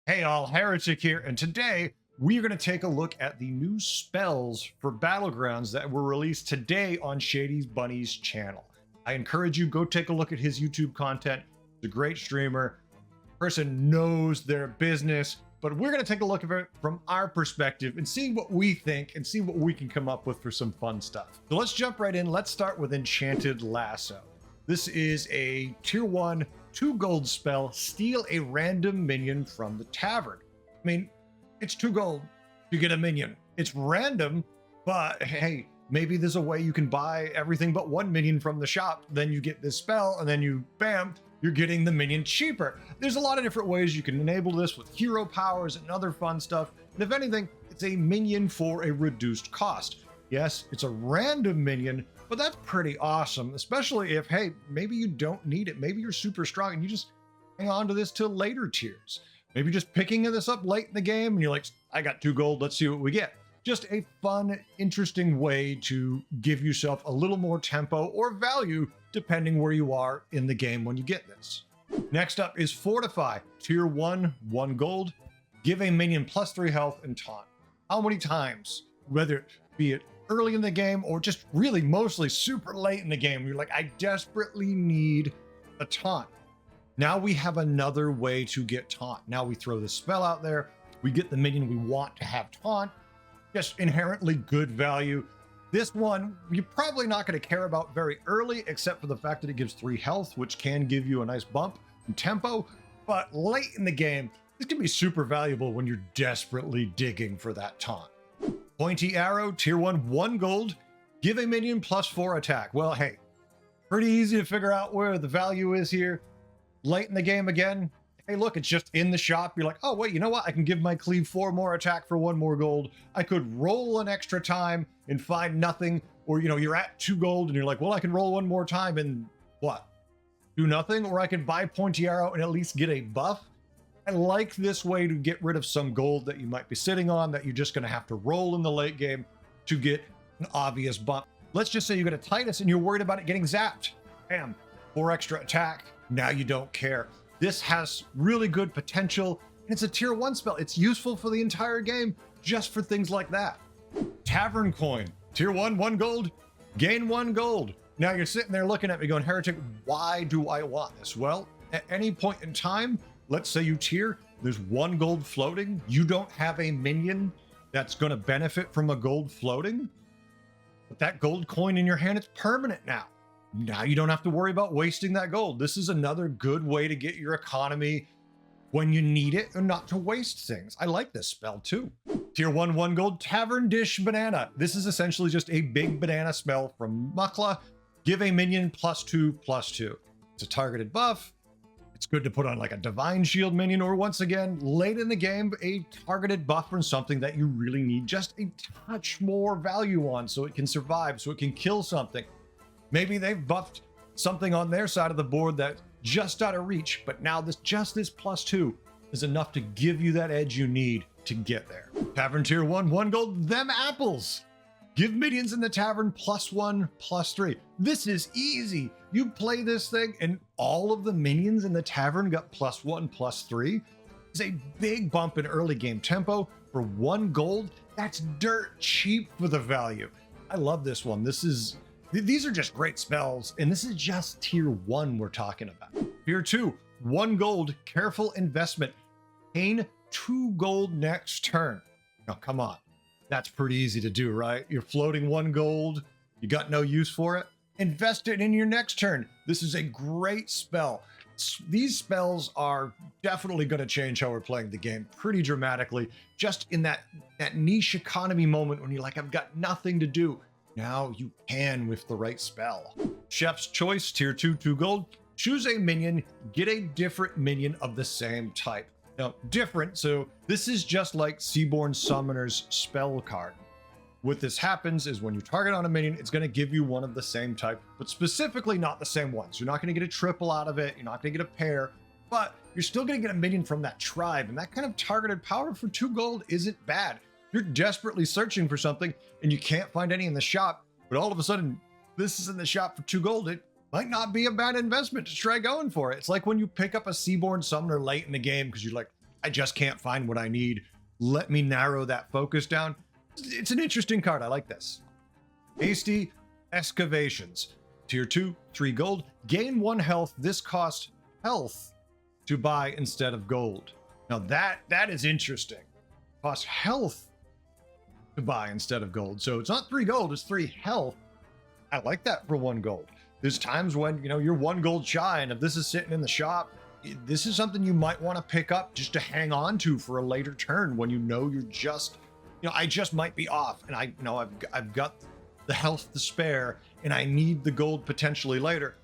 Hey all, Heretic here, and today we are going to take a look at the new spells for Battlegrounds that were released today on Shady's Bunny's channel. I encourage you, go take a look at his YouTube content. He's a great streamer. Person knows their business, but we're going to take a look at it from our perspective and see what we think and see what we can come up with for some fun stuff. So let's jump right in. Let's start with Enchanted Lasso. This is a tier 1 2 gold spell, steal a random minion from the tavern. I mean, it's 2 gold to get a minion. It's random, but hey, maybe there's a way you can buy everything but 1 minion from the shop. Then you get this spell, and then you, bam, you're getting the minion cheaper. There's a lot of different ways you can enable this with hero powers and other fun stuff. And if anything, it's a minion for a reduced cost. Yes, it's a random minion, but that's pretty awesome, especially if, hey, maybe you don't need it. Maybe you're super strong and you just hang on to this till later tiers. Maybe you're just picking this up late in the game and you're like, I got 2 gold, let's see what we get. Just a fun, interesting way to give yourself a little more tempo or value depending where you are in the game when you get this. Next up is Fortify, tier 1, 1 gold. Give a minion +3 health and taunt. How many times, whether it be it early in the game or just really mostly super late in the game, you're like, I desperately need a taunt. Now we have another way to get taunt. Now we throw the spell out there, we get the minion we want to have taunt. Just inherently good value. This one you're probably not going to care about very early, except for the fact that it gives 3 health, which can give you a nice bump in tempo. But late in the game, this can be super valuable when you're desperately digging for that taunt. Pointy Arrow, tier 1, 1 gold. Give a minion +4 attack. Well, hey, pretty easy to figure out where the value is here. Late in the game again, hey, look, it's just in the shop. You're like, oh, wait, you know what? I can give my cleave 4 more attack for 1 more gold. I could roll an extra time and find nothing. Or, you know, you're at 2 gold and you're like, well, I can roll 1 more time and what? Do nothing? Or I can buy Pointy Arrow and at least get a buff. I like this way to get rid of some gold that you might be sitting on that you're just going to have to roll in the late game to get an obvious bump. Let's just say you get a Titus and you're worried about it getting zapped. Bam, 4 extra attack. Now you don't care. This has really good potential. And it's a tier 1 spell. It's useful for the entire game just for things like that. Tavern Coin, tier 1, 1 gold, gain 1 gold. Now you're sitting there looking at me going, Heretic, why do I want this? Well, at any point in time, let's say you tier, there's 1 gold floating. You don't have a minion that's going to benefit from a gold floating. But that gold coin in your hand, it's permanent now. Now you don't have to worry about wasting that gold. This is another good way to get your economy when you need it and not to waste things. I like this spell too. Tier 1, 1 gold, Tavern Dish Banana. This is essentially just a big banana spell from McKz. Give a minion +2/+2. It's a targeted buff. It's good to put on like a Divine Shield minion, or once again, late in the game, a targeted buff from something that you really need just a touch more value on so it can survive, so it can kill something. Maybe they've buffed something on their side of the board that's just out of reach, but now this +2 is enough to give you that edge you need to get there. Tavern tier 1, 1 gold, them apples. Give minions in the tavern +1/+3. This is easy. You play this thing and all of the minions in the tavern got +1/+3. It's a big bump in early game tempo for 1 gold. That's dirt cheap for the value. I love this one. These are just great spells, and this is just tier 1 we're talking about. Tier 2, 1 gold, careful investment. Gain 2 gold next turn. Now, come on. That's pretty easy to do, right? You're floating 1 gold. You got no use for it. Invest it in your next turn. This is a great spell. These spells are definitely going to change how we're playing the game pretty dramatically. Just in that niche economy moment when you're like, I've got nothing to do. Now you can with the right spell. Chef's Choice, tier 2, 2 gold. Choose a minion, get a different minion of the same type. Now, different, so this is just like Seaborn Summoner's spell card. What this happens is when you target on a minion, it's going to give you one of the same type, but specifically not the same one. So you're not going to get a triple out of it, you're not going to get a pair, but you're still going to get a minion from that tribe, and that kind of targeted power for 2 gold isn't bad. You're desperately searching for something and you can't find any in the shop, but all of a sudden this is in the shop for 2 gold. It might not be a bad investment to try going for it. It's like when you pick up a Seaborn Summoner late in the game because you're like, I just can't find what I need. Let me narrow that focus down. It's an interesting card. I like this. Hasty Excavations. Tier 2, 3 gold. Gain 1 health. This costs health to buy instead of gold. Now that is interesting. Costs health to buy instead of gold. So it's not 3 gold, it's 3 health. I like that for 1 gold. There's times when, you know, you're 1 gold shy, and if this is sitting in the shop, this is something you might want to pick up just to hang on to for a later turn when you know you're just, you know, I just might be off, and I've got the health to spare, and I need the gold potentially later.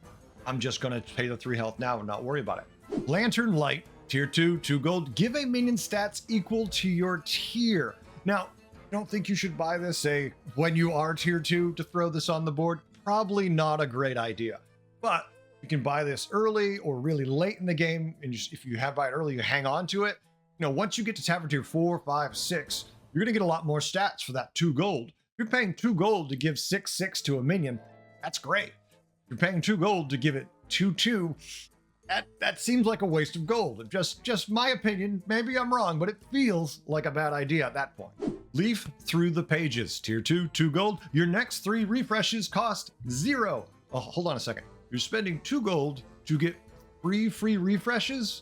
I'm just going to pay the 3 health now and not worry about it. Lantern Light, tier 2, 2 gold. Give a minion stats equal to your tier. Now, I don't think you should buy this, say, when you are tier 2 to throw this on the board. Probably not a great idea. But you can buy this early or really late in the game, and if you have buy it early, you hang on to it. You know, once you get to Tavern tier 4, 5, 6, you're going to get a lot more stats for that 2 gold. If you're paying 2 gold to give 6/6 to a minion, that's great. If you're paying 2 gold to give it 2/2, that seems like a waste of gold. Just my opinion. Maybe I'm wrong, but it feels like a bad idea at that point. Leaf Through the Pages, tier 2, 2 gold. Your next 3 refreshes cost 0. Oh, hold on a second. You're spending 2 gold to get 3 free refreshes?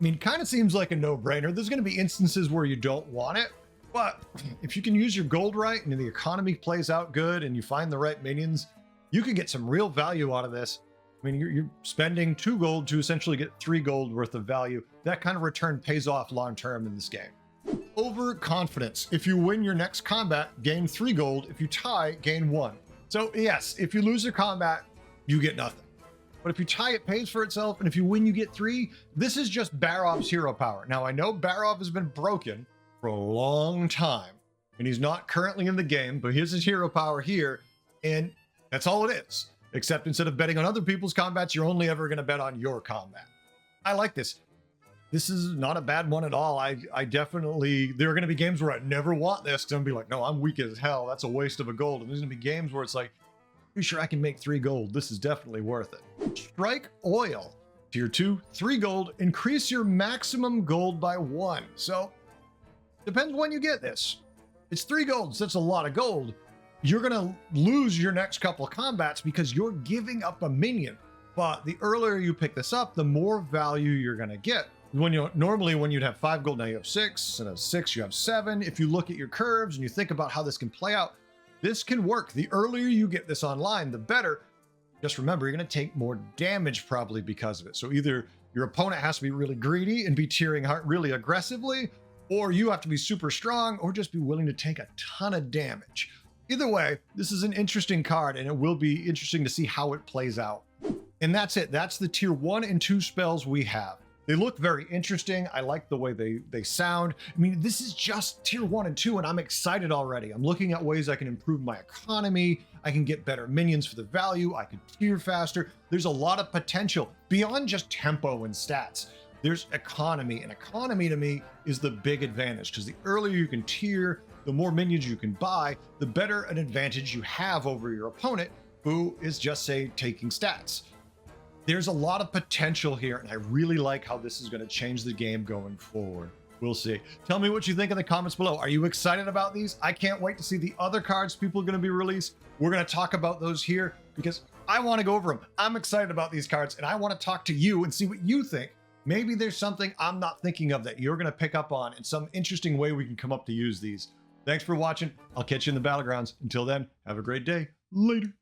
I mean, kind of seems like a no-brainer. There's going to be instances where you don't want it, but if you can use your gold right and the economy plays out good and you find the right minions, you can get some real value out of this. I mean, you're spending 2 gold to essentially get 3 gold worth of value. That kind of return pays off long-term in this game. Overconfidence. If you win your next combat, gain 3 gold. If you tie, gain 1. So yes, if you lose your combat, you get nothing. But if you tie, it pays for itself. And if you win, you get 3. This is just Barov's hero power. Now, I know Barov has been broken for a long time, and he's not currently in the game, but here's his hero power here. And that's all it is. Except instead of betting on other people's combats, you're only ever going to bet on your combat. I like this. This is not a bad one at all. I definitely, there are going to be games where I never want this because I'm going to be like, no, I'm weak as hell. That's a waste of a gold. And there's going to be games where it's like, pretty sure I can make 3 gold. This is definitely worth it. Strike Oil, tier 2, 3 gold. Increase your maximum gold by 1. So depends when you get this. It's 3 gold, so that's a lot of gold. You're going to lose your next couple of combats because you're giving up a minion. But the earlier you pick this up, the more value you're going to get. Normally when you'd have 5 gold, now you have 6, and at 6 you have 7. If you look at your curves and you think about how this can play out, this can work. The earlier you get this online, the better. Just remember, you're going to take more damage probably because of it. So either your opponent has to be really greedy and be tiering really aggressively, or you have to be super strong, or just be willing to take a ton of damage. Either way, this is an interesting card, and it will be interesting to see how it plays out. And that's it. That's the tier 1 and 2 spells we have. They look very interesting. I like the way they sound. I mean, this is just tier 1 and 2, and I'm excited already. I'm looking at ways I can improve my economy. I can get better minions for the value. I can tier faster. There's a lot of potential beyond just tempo and stats. There's economy, and economy to me is the big advantage because the earlier you can tier, the more minions you can buy, the better an advantage you have over your opponent who is just, say, taking stats. There's a lot of potential here, and I really like how this is going to change the game going forward. We'll see. Tell me what you think in the comments below. Are you excited about these? I can't wait to see the other cards people are going to be released. We're going to talk about those here because I want to go over them. I'm excited about these cards, and I want to talk to you and see what you think. Maybe there's something I'm not thinking of that you're going to pick up on in some interesting way we can come up to use these. Thanks for watching. I'll catch you in the Battlegrounds. Until then, have a great day. Later.